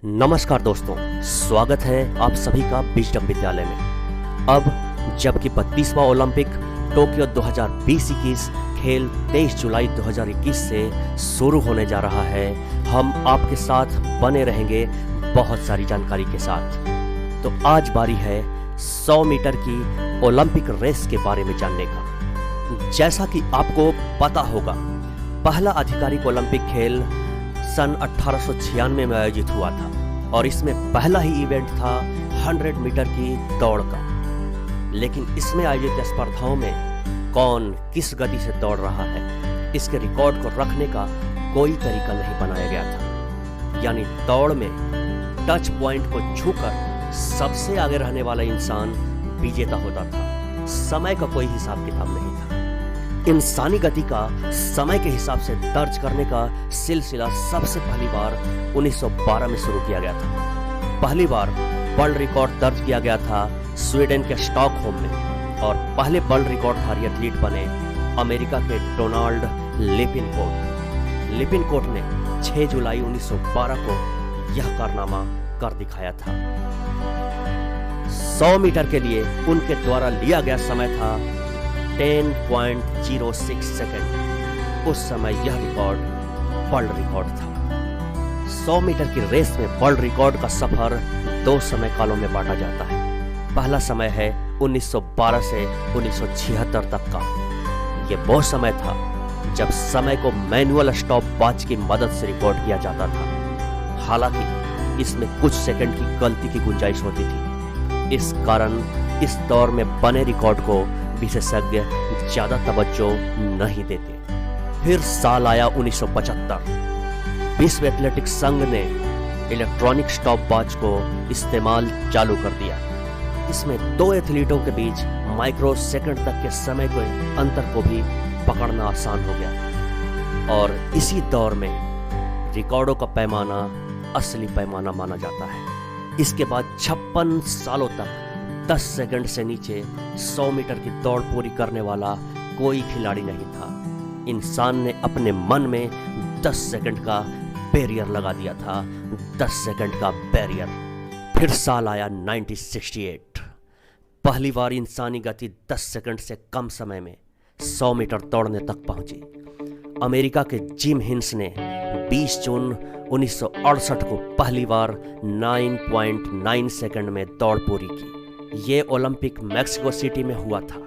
नमस्कार दोस्तों, स्वागत है आप सभी का विजडम विद्यालय में। अब जबकि 32वां ओलंपिक टोक्यो 2020-21 खेल 23 जुलाई 2021 से शुरू होने जा रहा है, हम आपके साथ बने रहेंगे बहुत सारी जानकारी के साथ। तो आज बारी है 100 मीटर की ओलंपिक रेस के बारे में जानने का। जैसा कि आपको पता होगा, पहला आधिकारिक ओलंपिक खेल सन 1896 में आयोजित हुआ था और इसमें पहला ही इवेंट था 100 मीटर की दौड़ का। लेकिन इसमें आयोजित स्पर्धाओं में कौन किस गति से दौड़ रहा है, इसके रिकॉर्ड को रखने का कोई तरीका नहीं बनाया गया था। यानी दौड़ में टच पॉइंट को छूकर सबसे आगे रहने वाला इंसान विजेता होता था। समय का कोई हिसाब किताब नहीं था। इंसानी गति का समय के हिसाब से दर्ज करने का सिलसिला सबसे पहली बार 1912 में शुरू किया गया था। पहली बार वर्ल्ड रिकॉर्ड दर्ज किया गया था स्वीडन के स्टॉकहोम में और पहले वर्ल्ड रिकॉर्डधारी एथलीट बने अमेरिका के डोनाल्ड लिपिनकोट ने 6 जुलाई 1912 को यह कारनामा कर दिखाया था। 100 मीटर के लिए उनके द्वारा लिया गया समय था 10.06 सेकंड। उस समय यह रिकॉर्ड वर्ल्ड रिकॉर्ड था। 100 मीटर की रेस में वर्ल्ड रिकॉर्ड का सफर 2 समय कालों में बांटा जाता है। पहला समय है 1912 से 1976 तक का। यह वो समय था जब समय को मैनुअल स्टॉप वॉच की मदद से रिकॉर्ड किया जाता था। हालांकि इसमें कुछ सेकंड की गलती की गुंजाइश होती थी। इस कारण इस दौर में बने रिकॉर्ड को विशेषज्ञ ज्यादा तवज्जो नहीं देते। फिर साल आया 1975। विश्व एथलेटिक्स संघ ने इलेक्ट्रॉनिक स्टॉप वॉच को इस्तेमाल चालू कर दिया। इसमें 2 एथलीटों के बीच माइक्रो सेकंड तक के समय के अंतर को भी पकड़ना आसान हो गया और इसी दौर में रिकॉर्डों का पैमाना असली पैमाना माना जाता है। इसके बाद 56 सालों तक 10 सेकंड से नीचे 100 मीटर की दौड़ पूरी करने वाला कोई खिलाड़ी नहीं था। इंसान ने अपने मन में 10 सेकंड का बैरियर लगा दिया था। 10 सेकंड का बैरियर। फिर साल आया 1968। पहली बार इंसानी गति 10 सेकंड से कम समय में 100 मीटर दौड़ने तक पहुंची। अमेरिका के जिम हिंस ने 20 जून 1968 को पहली बार 9.9 सेकंड में दौड़ पूरी की। ये ओलंपिक मैक्सिको सिटी में हुआ था।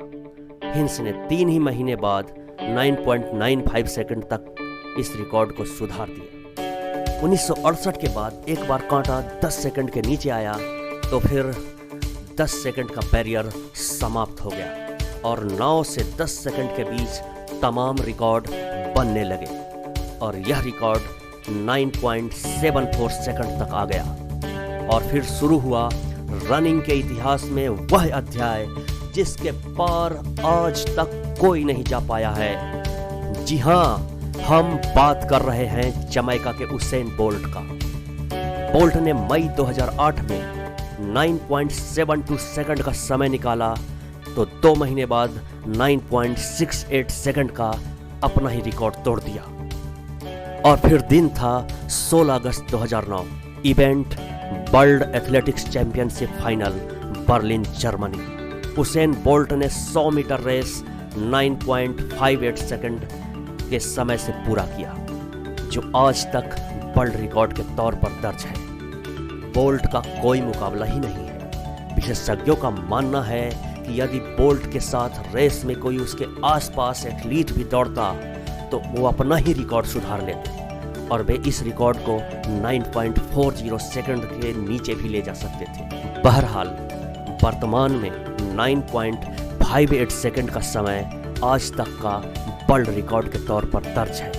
हिंस ने 3 ही महीने बाद 9.95 सेकंड तक इस रिकॉर्ड को सुधार दिया। 1968 के बाद एक बार कांटा 10 सेकंड के नीचे आया तो फिर 10 सेकंड का बैरियर समाप्त हो गया और 9 से 10 सेकंड के बीच तमाम रिकॉर्ड बनने लगे और यह रिकॉर्ड 9.74 सेकंड तक आ गया। और फिर शुरू हुआ रनिंग के इतिहास में वह अध्याय जिसके पार आज तक कोई नहीं जा पाया है। जी हां, हम बात कर रहे हैं जमैका के उसेन बोल्ट का। बोल्ट ने मई 2008 में 9.72 सेकंड का समय निकाला तो 2 महीने बाद 9.68 सेकंड का अपना ही रिकॉर्ड तोड़ दिया। और फिर दिन था 16 अगस्त 2009। Event world athletics championship final, Berlin, Germany. Usain bolt ने 100 मीटर रेस 9.58 सेकंड के समय से पूरा किया, जो आज तक वर्ल्ड रिकॉर्ड के तौर पर दर्ज है। बोल्ट का कोई मुकाबला ही नहीं है। विशेषज्ञों का मानना है कि यदि बोल्ट के साथ रेस में कोई उसके आसपास एथलीट भी दौड़ता तो वो अपना ही रिकॉर्ड सुधार लेते और वे इस रिकॉर्ड को 9.40 सेकंड के नीचे भी ले जा सकते थे। बहरहाल वर्तमान में 9.58 सेकंड का समय आज तक का वर्ल्ड रिकॉर्ड के तौर पर दर्ज है।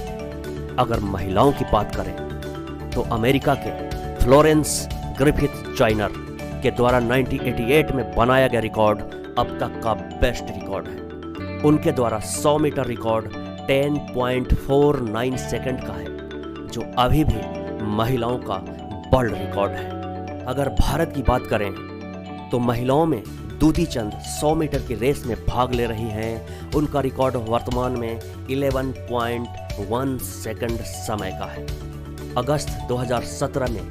अगर महिलाओं की बात करें तो अमेरिका के फ्लोरेंस ग्रिफिथ जॉइनर के द्वारा 1988 में बनाया गया रिकॉर्ड अब तक का बेस्ट रिकॉर्ड है। उनके द्वारा 100 मीटर रिकॉर्ड 10.49 सेकंड का है, जो अभी भी महिलाओं का वर्ल्ड रिकॉर्ड है। अगर भारत की बात करें तो महिलाओं में दूती चंद 100 मीटर की रेस में भाग ले रही हैं। उनका रिकॉर्ड वर्तमान में 11.1 सेकंड समय का है। अगस्त 2017 में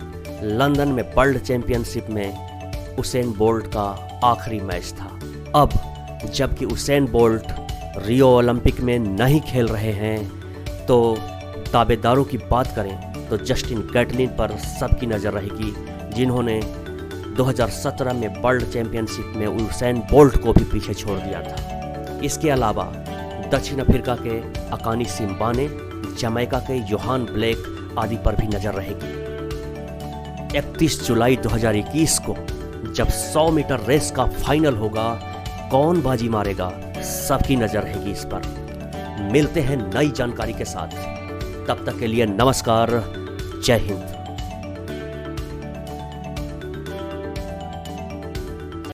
लंदन में वर्ल्ड चैंपियनशिप में उसेन बोल्ट का आखिरी मैच था। अब जबकि उसेन बोल्ट रियो ओलंपिक में नहीं खेल रहे हैं तो दावेदारों की बात करें तो जस्टिन गैटलिन पर सबकी नज़र रहेगी, जिन्होंने 2017 में वर्ल्ड चैंपियनशिप में उसेन बोल्ट को भी पीछे छोड़ दिया था। इसके अलावा दक्षिण अफ्रीका के अकानी सिम्बाने, जमैका के योहान ब्लेक आदि पर भी नज़र रहेगी। 31 जुलाई 2021 को जब 100 मीटर रेस का फाइनल होगा, कौन बाजी मारेगा, सबकी नज़र रहेगी इस पर। मिलते हैं नई जानकारी के साथ, तब तक के लिए नमस्कार, जय हिंद।